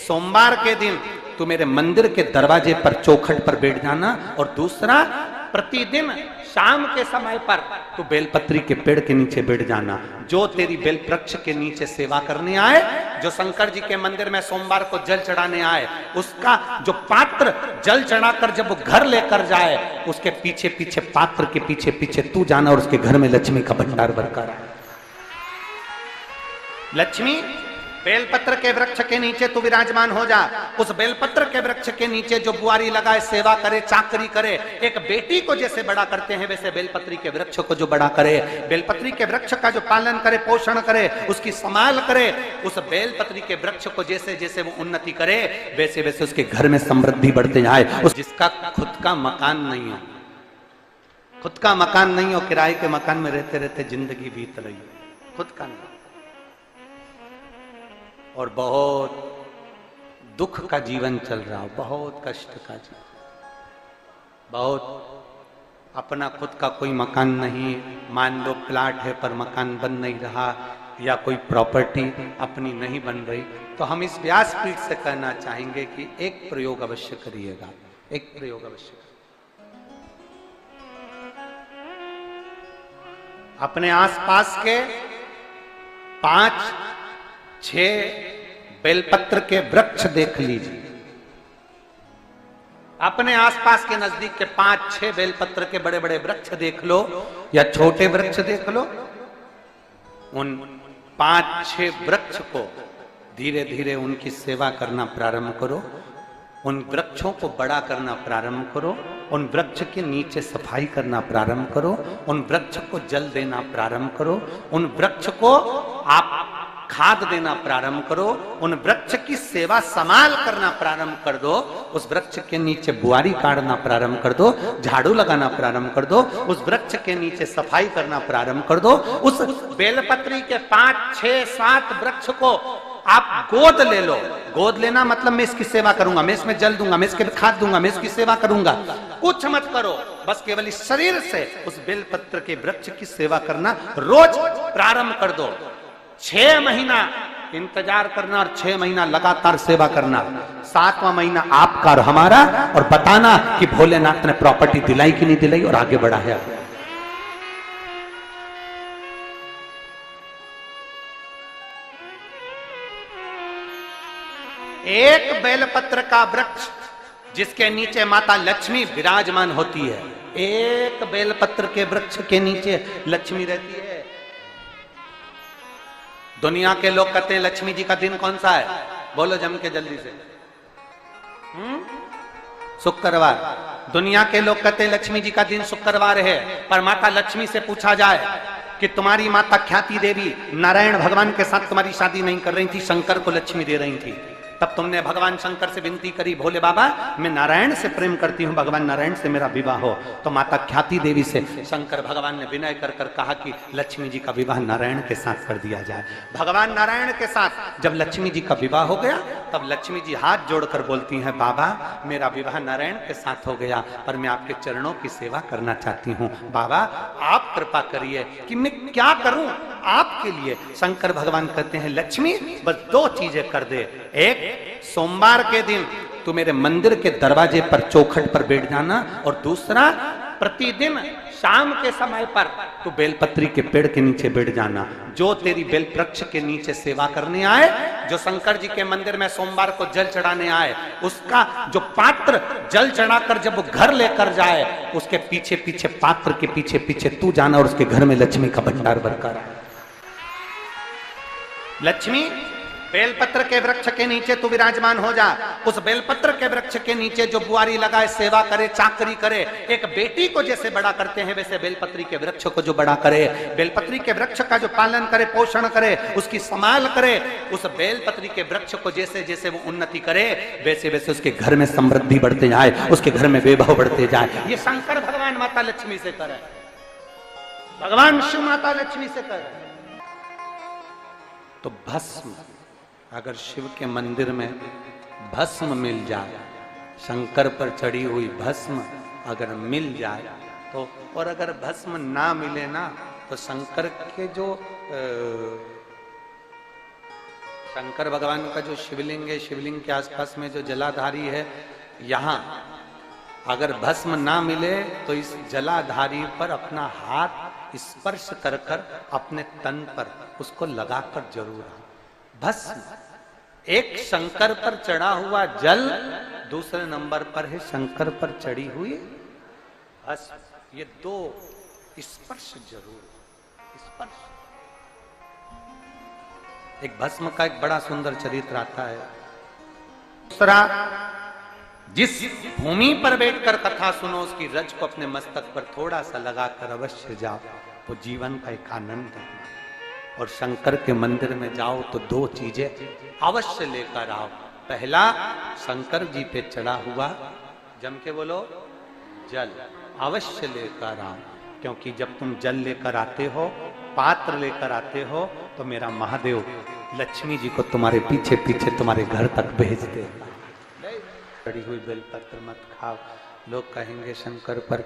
सोमवार के दिन तू मेरे मंदिर के दरवाजे पर चौखट पर बैठ जाना, और दूसरा प्रतिदिन शाम के समय पर तू बेलपत्री के पेड़ के नीचे बैठ जाना। जो तेरी बेल वृक्ष के नीचे सेवा करने आए, जो शंकर जी के मंदिर में सोमवार को जल चढ़ाने आए, उसका जो पात्र जल चढ़ाकर जब वो घर लेकर जाए, उसके पीछे पीछे, पात्र के पीछे पीछे तू जाना, और उसके घर में लक्ष्मी का भंडार भरकर आए। लक्ष्मी बेलपत्र के वृक्ष के नीचे तू विराजमान हो जा। उस बेलपत्र के वृक्ष के नीचे जो बुआरी लगाए, सेवा करे, चाकरी करे, एक बेटी को जैसे बड़ा करते हैं वैसे बेलपत्री के वृक्ष को जो बड़ा करे, बेलपत्री के वृक्ष का जो पालन करे, पोषण करे, उसकी संभाल करे, उस बेलपत्री के वृक्ष को जैसे जैसे वो उन्नति करे, वैसे वैसे उसके घर में समृद्धि बढ़ते जाए। उस जिसका खुद का मकान नहीं हो, खुद का मकान नहीं हो, किराए के मकान में रहते रहते जिंदगी बीत रही हो, खुद का नहीं, और बहुत दुख का जीवन चल रहा हो, बहुत कष्ट का जीवन, बहुत अपना खुद का कोई मकान नहीं, मान लो प्लाट है पर मकान बन नहीं रहा, या कोई प्रॉपर्टी अपनी नहीं बन रही, तो हम इस व्यासपीठ से कहना चाहेंगे कि एक प्रयोग अवश्य करिएगा, एक प्रयोग अवश्य। अपने आसपास के 5-6 बेलपत्र के वृक्ष देख लीजिए, अपने आसपास के नजदीक के 5-6 बेलपत्र के बड़े बड़े वृक्ष देख लो, या छोटे वृक्ष देख लो। उन 5-6 वृक्ष को धीरे धीरे उनकी सेवा करना प्रारंभ करो, उन वृक्षों को बड़ा करना प्रारंभ करो, उन वृक्ष के नीचे सफाई करना प्रारंभ करो, उन वृक्ष को जल देना प्रारंभ करो, उन वृक्ष को आप खाद देना प्रारंभ करो, उन वृक्ष की सेवा संभाल करना प्रारंभ कर दो, उस वृक्ष के नीचे बुआरी काटना प्रारंभ कर दो, झाड़ू लगाना प्रारंभ कर दो, उस वृक्ष के नीचे सफाई करना प्रारंभ कर दो। उस बेलपत्री के 5-6-7 वृक्ष को आप गोद ले लो। गोद लेना मतलब मैं इसकी सेवा करूंगा, मैं इसमें जल दूंगा, मैं इसके खाद दूंगा, मैं इसकी सेवा करूंगा, कुछ मत करो, बस केवल इस शरीर से उस बेलपत्र के वृक्ष की सेवा करना रोज प्रारंभ कर दो। 6 महीना इंतजार करना और 6 महीना लगातार सेवा करना, 7वां महीना आपका और हमारा, और बताना कि भोलेनाथ ने प्रॉपर्टी दिलाई कि नहीं दिलाई और आगे बढ़ाया। एक बेलपत्र का वृक्ष जिसके नीचे माता लक्ष्मी विराजमान होती है, एक बेलपत्र के वृक्ष के नीचे लक्ष्मी रहती है। दुनिया के लोग कहते हैं लक्ष्मी जी का दिन कौन सा है, बोलो जम के जल्दी से। शुक्रवार। दुनिया के लोग कहते हैं लक्ष्मी जी का दिन शुक्रवार है, पर माता लक्ष्मी से पूछा जाए कि तुम्हारी माता ख्याति देवी नारायण भगवान के साथ तुम्हारी शादी नहीं कर रही थी, शंकर को लक्ष्मी दे रही थी, तब तुमने भगवान शंकर से विनती करी, भोले बाबा मैं नारायण से प्रेम करती हूँ, भगवान नारायण से मेरा विवाह हो। तो माता ख्याति देवी से शंकर भगवान ने विनय कर कर कहा कि लक्ष्मी जी का विवाह नारायण के साथ कर दिया जाए। भगवान नारायण के साथ जब लक्ष्मी जी का विवाह हो गया, तब लक्ष्मी जी हाथ जोड़कर बोलती हैं, बाबा मेरा विवाह नारायण के साथ हो गया, पर मैं आपके चरणों की सेवा करना चाहती हूँ, बाबा आप कृपा करिए कि मैं क्या करूं आपके लिए। शंकर भगवान कहते हैं, लक्ष्मी बस 2 चीजें कर दे, एक सोमवार के दिन तू मेरे मंदिर के दरवाजे पर चौखट पर बैठ जाना, और दूसरा प्रतिदिन शाम के समय पर तू बेलपत्री के पेड़ के नीचे बैठ जाना। जो तेरी बेल वृक्ष के नीचे सेवा करने आए, जो शंकर जी के मंदिर में सोमवार को जल चढ़ाने आए, उसका जो पात्र जल चढ़ाकर जब वो घर लेकर जाए, उसके पीछे पीछे, पात्र के पीछे पीछे तू जाना, और उसके घर में लक्ष्मी का भंडार भरकर आए। लक्ष्मी बेलपत्र के वृक्ष के नीचे तू विराजमान हो जा। उस बेलपत्र के वृक्ष के नीचे जो बुआरी लगाए, सेवा करे, चाकरी करे, एक बेटी को जैसे बड़ा करते हैं वैसे बेलपत्री के वृक्ष को जो बड़ा करे, बेलपत्री के वृक्ष का जो पालन करे, पोषण करे, उसकी संभाल करे, उस बेलपत्री के वृक्ष को जैसे जैसे वो उन्नति करे, वैसे वैसे उसके घर में समृद्धि बढ़ते जाए, उसके घर में वैभव बढ़ते जाए। ये शंकर भगवान माता लक्ष्मी से करे, भगवान शिव माता लक्ष्मी से करे। तो भस्म, अगर शिव के मंदिर में भस्म मिल जाए, शंकर पर चढ़ी हुई भस्म अगर मिल जाए तो, और अगर भस्म ना मिले ना, तो शंकर के जो शंकर भगवान का जो शिवलिंग है, शिवलिंग के आसपास में जो जलाधारी है, यहाँ अगर भस्म ना मिले तो इस जलाधारी पर अपना हाथ स्पर्श कर कर अपने तन पर उसको लगाकर जरूर आओ। भस्म एक शंकर पर चढ़ा हुआ जल, दूसरे नंबर पर है शंकर पर चढ़ी हुई भस्म। ये दो स्पर्श जरूर, स्पर्श। एक भस्म का एक बड़ा सुंदर चरित्र आता है। दूसरा, जिस भूमि पर बैठकर कथा सुनो उसकी रज को अपने मस्तक पर थोड़ा सा लगाकर अवश्य जाओ, तो जीवन का एक आनंद है। और शंकर के मंदिर में जाओ तो दो चीजें अवश्य लेकर आओ। पहला, शंकर जी पे चढ़ा हुआ, जम के बोलो, जल अवश्य लेकर आओ। क्योंकि जब तुम जल लेकर आते हो, पात्र लेकर आते हो, तो मेरा महादेव लक्ष्मी जी को तुम्हारे पीछे पीछे तुम्हारे घर तक भेज देगा। चढ़ी हुई बेलपत्र मत खाओ, लोग कहेंगे शंकर पर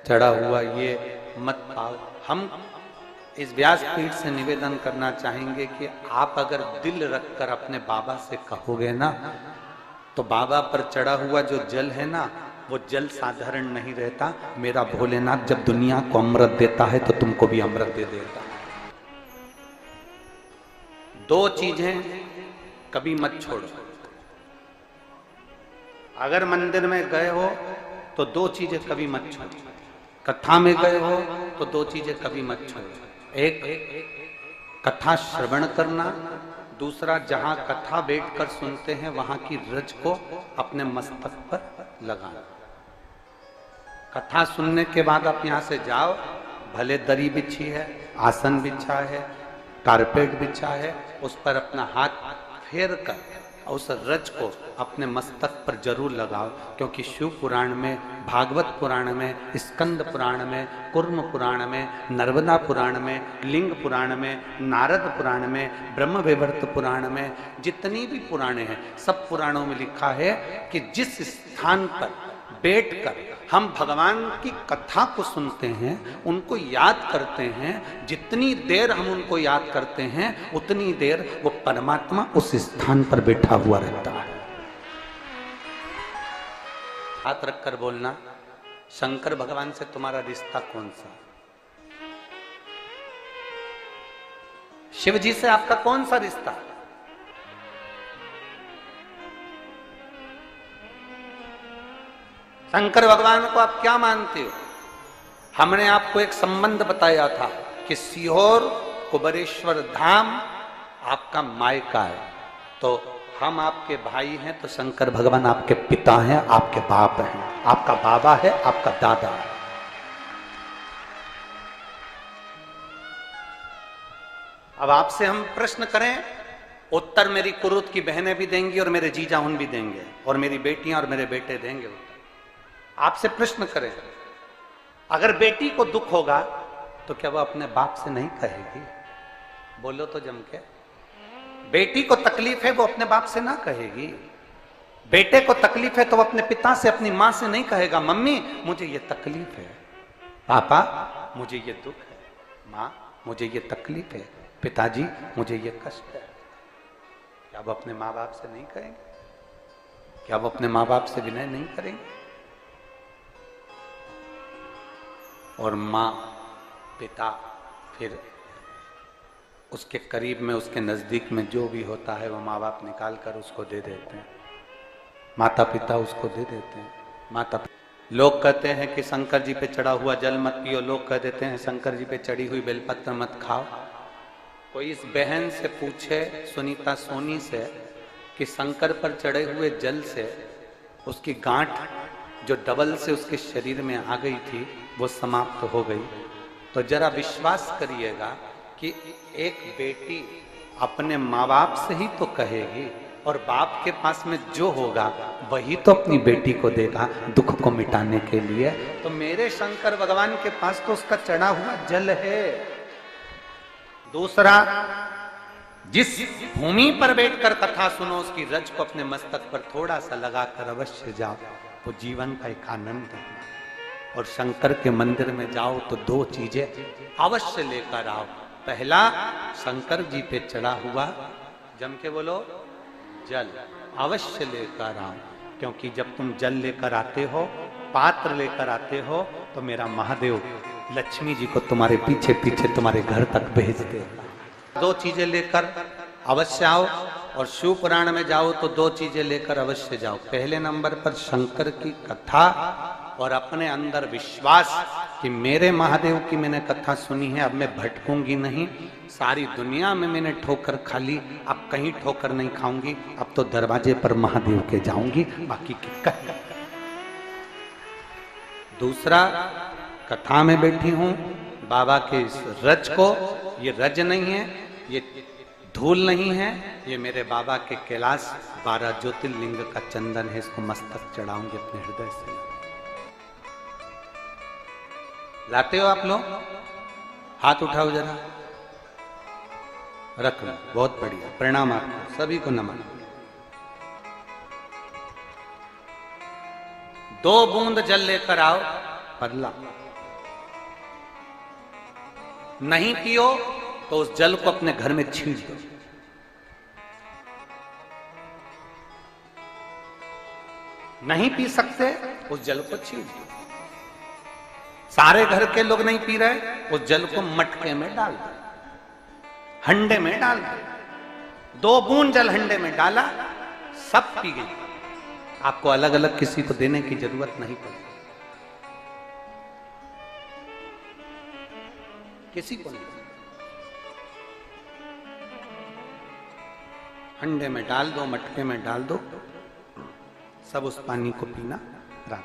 चढ़ा हुआ ये मत खाओ। हम इस व्यासपीठ से निवेदन करना चाहेंगे कि आप अगर दिल रखकर अपने बाबा से कहोगे ना, तो बाबा पर चढ़ा हुआ जो जल है ना, वो जल साधारण नहीं रहता। मेरा भोलेनाथ जब दुनिया को अमृत देता है तो तुमको भी अमृत दे देता है। दो चीजें कभी मत छोड़ो। अगर मंदिर में गए हो तो दो चीजें कभी मत छोड़ो। कथा में गए हो तो दो चीजें कभी मत छोड़ो। एक, कथा श्रवण करना। दूसरा, जहां कथा बैठकर सुनते हैं वहां की रज को अपने मस्तक पर लगाना। कथा सुनने के बाद आप यहां से जाओ, भले दरी बिछी है, आसन बिछा है, कारपेट बिछा है, उस पर अपना हाथ फेर कर उस रज को अपने मस्तक पर जरूर लगाओ। क्योंकि शिव पुराण में, भागवत पुराण में, स्कंद पुराण में, कुर्म पुराण में, नर्मदा पुराण में, लिंग पुराण में, नारद पुराण में, ब्रह्म वैवर्त पुराण में, जितनी भी पुराणे हैं, सब पुराणों में लिखा है कि जिस स्थान पर बैठकर हम भगवान की कथा को सुनते हैं, उनको याद करते हैं, जितनी देर हम उनको याद करते हैं उतनी देर वो परमात्मा उस स्थान पर बैठा हुआ रहता है। हाथ रखकर बोलना, शंकर भगवान से तुम्हारा रिश्ता कौन सा? शिव जी से आपका कौन सा रिश्ता? शंकर भगवान को आप क्या मानते हो? हमने आपको एक संबंध बताया था कि सीहोर कुबेरेश्वर धाम आपका मायका है, तो हम आपके भाई हैं, तो शंकर भगवान आपके पिता हैं, आपके बाप हैं, आपका बाबा है, आपका दादा है। अब आपसे हम प्रश्न करें, उत्तर मेरी कुरुत की बहनें भी देंगी और मेरे जीजा उन भी देंगे, और मेरी बेटियां और मेरे बेटे देंगे। आपसे प्रश्न करें, अगर बेटी को दुख होगा तो क्या वो अपने बाप से नहीं कहेगी? बोलो तो जम के। बेटी को तकलीफ है, वो अपने बाप से ना कहेगी। बेटे को तकलीफ है तो वो अपने पिता से, अपनी मां से नहीं कहेगा, मम्मी मुझे ये तकलीफ है, पापा मुझे ये दुख है, मां मुझे ये तकलीफ है, पिताजी मुझे ये कष्ट है। क्या वो अपने माँ बाप से नहीं कहेंगे? क्या वो अपने माँ बाप से विनय नहीं करेंगे? और माँ, पिता, फिर उसके करीब में, उसके नजदीक में जो भी होता है वो माँ बाप निकाल कर उसको दे देते हैं, माता पिता उसको दे देते हैं। माता लोग कहते हैं कि शंकर जी पे चढ़ा हुआ जल मत पियो, लोग कह देते हैं शंकर जी पे चढ़ी हुई बेलपत्र मत खाओ। कोई इस बहन से पूछे, सुनीता सोनी से, कि शंकर पर चढ़े हुए जल से उसकी गांठ जो डबल से उसके शरीर में आ गई थी वो समाप्त हो गई, तो जरा विश्वास करिएगा कि एक बेटी अपने माँ बाप से ही तो कहेगी, और बाप के पास में जो होगा वही तो अपनी बेटी को देगा दुख को मिटाने के लिए। तो मेरे शंकर भगवान के पास तो उसका चढ़ा हुआ जल है। दूसरा, जिस भूमि पर बैठकर कथा सुनो उसकी रज को अपने मस्तक पर थोड़ा सा लगाकर अवश्य जाओ, तो जीवन का एक आनंद है। और शंकर के मंदिर में जाओ तो दो चीजें अवश्य लेकर आओ। पहला, शंकर जी पे चढ़ा हुआ जम के बोलो, जल अवश्य लेकर आओ, क्योंकि जब तुम जल लेकर आते हो, पात्र लेकर आते हो, तो मेरा महादेव लक्ष्मी जी को तुम्हारे पीछे पीछे तुम्हारे घर तक भेज देगा। दो चीजें लेकर अवश्य आओ, और शिव पुराण में जाओ तो दो चीजें लेकर अवश्य जाओ। पहले नंबर पर शंकर की कथा और अपने अंदर विश्वास कि मेरे महादेव की मैंने कथा सुनी है, अब मैं भटकूंगी नहीं। सारी दुनिया में मैंने ठोकर खा ली, अब कहीं ठोकर नहीं खाऊंगी, अब तो दरवाजे पर महादेव के जाऊंगी, बाकी की कह। दूसरा, कथा में बैठी हूं बाबा के इस रज को, ये रज नहीं है, ये धूल नहीं है, ये मेरे बाबा के कैलाश 12 ज्योतिर्लिंग का चंदन है, इसको मस्तक चढ़ाऊंगे अपने हृदय से। लाते हो आप लोग? हाथ उठाओ जरा, रख लो, बहुत बढ़िया, प्रणाम आपको सभी को, नमन। 2 बूंद जल लेकर आओ, पगला नहीं पियो तो उस जल को अपने घर में छींट दो। नहीं पी सकते, उस जल को छींट दो। सारे घर के लोग नहीं पी रहे, उस जल को मटके में डाल दो, हंडे में डाल दो। 2 बूंद जल हंडे में डाला, सब पी गई। आपको अलग अलग किसी को देने की जरूरत नहीं पड़ी, किसी को नहीं। हंडे में डाल दो, मटके में डाल दो, सब उस पानी को पीना रात।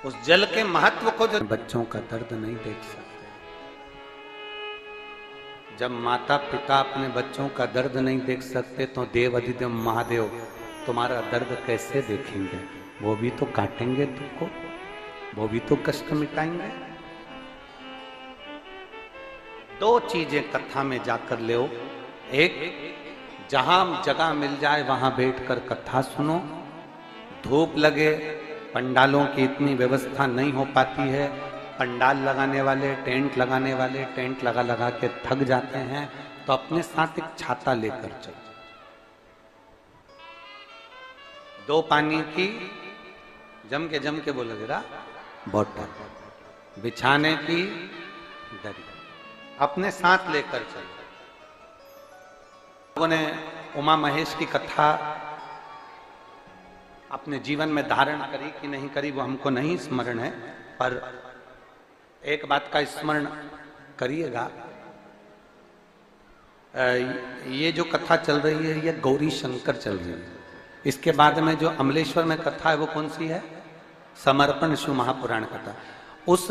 उस जल के महत्व को जो बच्चों का दर्द नहीं देख सकते, जब माता पिता अपने बच्चों का दर्द नहीं देख सकते, तो देव अधिदेव महादेव तुम्हारा दर्द कैसे देखेंगे? वो भी तो काटेंगे तुमको, वो भी तो कष्ट मिटाएंगे। 2 चीजें कथा में जाकर ले। एक, जहां जगह मिल जाए वहां बैठकर कथा सुनो। धूप लगे, पंडालों की इतनी व्यवस्था नहीं हो पाती है, पंडाल लगाने वाले, टेंट लगाने वाले टेंट लगा लगा के थक जाते हैं, तो अपने साथ एक छाता लेकर चलो। 2 पानी की जम के बोलो जरा, बोतल, बिछाने की दरी अपने साथ लेकर चलो। लोगों ने उमा महेश की कथा अपने जीवन में धारण करी कि नहीं करी वो हमको नहीं स्मरण है, पर एक बात का स्मरण करिएगा, ये जो कथा चल रही है ये गौरी शंकर चल रही है। इसके बाद में जो अमलेश्वर में कथा है वो कौन सी है? समर्पण शिव महापुराण कथा। उस